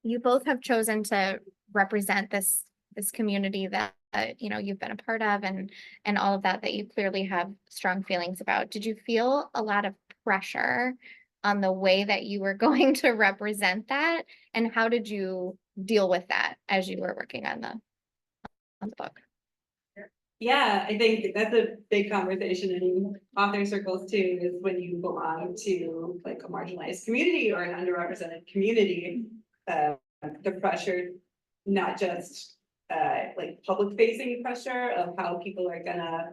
you both have chosen to represent this community that you've been a part of, and all of that you clearly have strong feelings about. Did you feel a lot of pressure on the way that you were going to represent that, and how did you deal with that as you were working on the book? Yeah, I think that's a big conversation in author circles too, is when you belong to like a marginalized community or an underrepresented community, the pressure, not just like public facing pressure of how people are gonna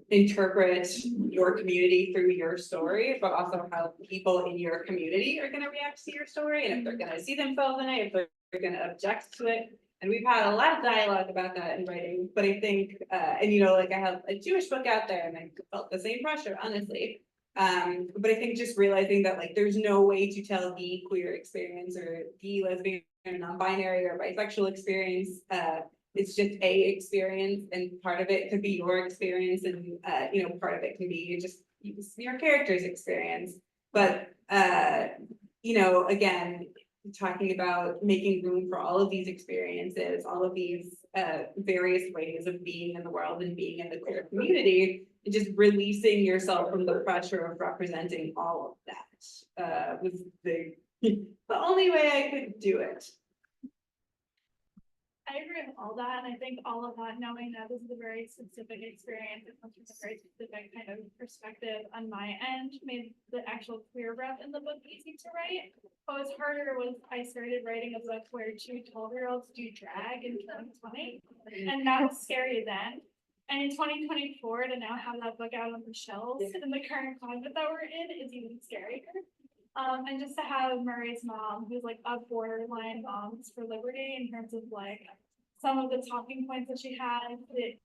interpret your community through your story, but also how people in your community are gonna react to your story, and if they're gonna see themselves in it, if they're gonna object to it. And we've had a lot of dialogue about that in writing, but I think, and like I have a Jewish book out there and I felt the same pressure, honestly. But I think just realizing that like there's no way to tell the queer experience or the lesbian or non-binary or bisexual experience. It's just a experience, and part of it could be your experience, and part of it can be just your character's experience. But again, talking about making room for all of these experiences, all of these various ways of being in the world and being in the queer community, and just releasing yourself from the pressure of representing all of that was the only way I could do it. I agree with all that, and I think all of that, knowing that this is a very specific experience, it comes from a very specific kind of perspective on my end, made the actual queer rep in the book easy to write. What was harder was I started writing a book where 2 12-year-olds do drag in 2020, and that was scary then. And in 2024, to now have that book out on the shelves in the current climate that we're in is even scarier. And just to have Murray's mom, who's like a borderline moms for liberty in terms of like some of the talking points that she had, the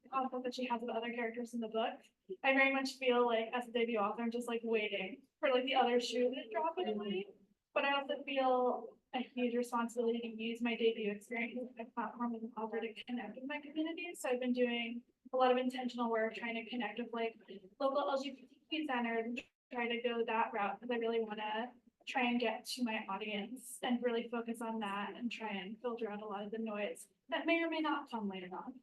conflict that she has with other characters in the book, I very much feel like as a debut author, I'm just like waiting for like the other shoe to drop in a way. But I also feel a huge responsibility to use my debut experience as a platform as an author to connect with my community. So I've been doing a lot of intentional work trying to connect with like local LGBTQ centers, try to go that route because I really want to try and get to my audience and really focus on that and try and filter out a lot of the noise that may or may not come later on.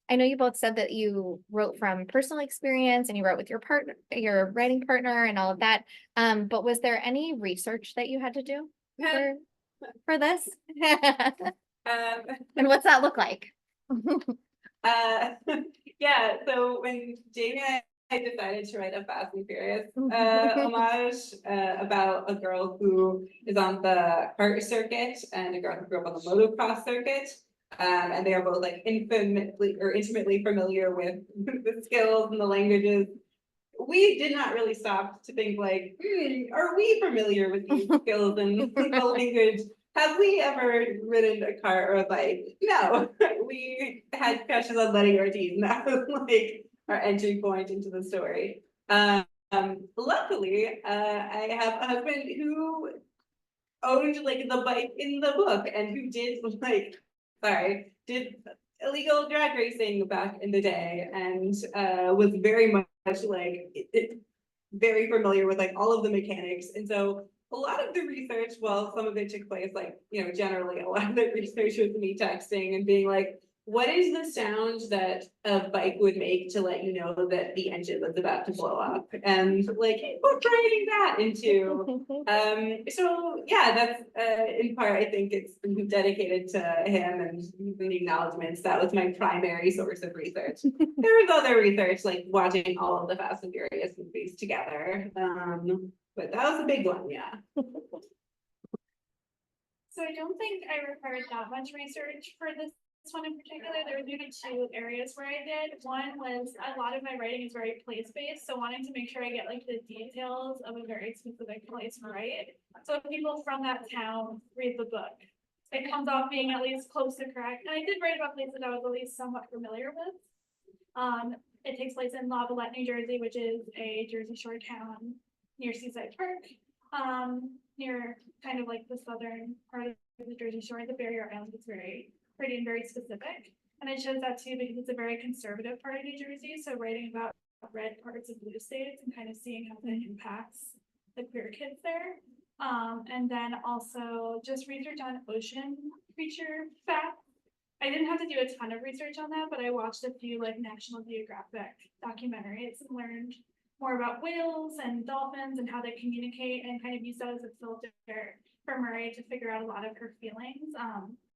I know you both said that you wrote from personal experience and you wrote with your partner, your writing partner, and all of that. But was there any research that you had to do for this? And what's that look like? Yeah, so when Jamie and I decided to write a Fast and Furious homage about a girl who is on the kart circuit and a girl who grew up on the motocross circuit, and they are both like intimately familiar with the skills and the languages, we did not really stop to think like, are we familiar with these skills and the language? Have we ever ridden a car or a bike? No, we had crushes on Letty Ortiz, and that was like our entry point into the story. Luckily, I have a husband who owned like the bike in the book and who did illegal drag racing back in the day, and was very much like very familiar with like all of the mechanics. And so a lot of the research, well, some of it took place like, generally a lot of the research was me texting and being like, what is the sound that a bike would make to let you know that the engine was about to blow up? And like portraying that into, so yeah, that's in part, I think it's dedicated to him and the acknowledgements. That was my primary source of research. There was other research, like watching all of the Fast and Furious movies together. But that was a big one, yeah. So I don't think I required that much research for this one in particular. There were maybe 2 areas where I did. One was a lot of my writing is very place-based, so wanting to make sure I get like the details of a very specific place right. So if people from that town read the book, it comes off being at least close to correct. And I did write about places I was at least somewhat familiar with. It takes place in Lavallette, New Jersey, which is a Jersey Shore town near Seaside Park, near kind of like the southern part of the Jersey Shore. The barrier island is very pretty and very specific. And I chose that too because it's a very conservative part of New Jersey. So writing about red parts of blue states and kind of seeing how that impacts the queer kids there And then also just research on ocean creature facts. I didn't have to do a ton of research on that, but I watched a few like National Geographic documentaries and learned more about whales and dolphins and how they communicate, and kind of used that as a filter for Murray to figure out a lot of her feelings.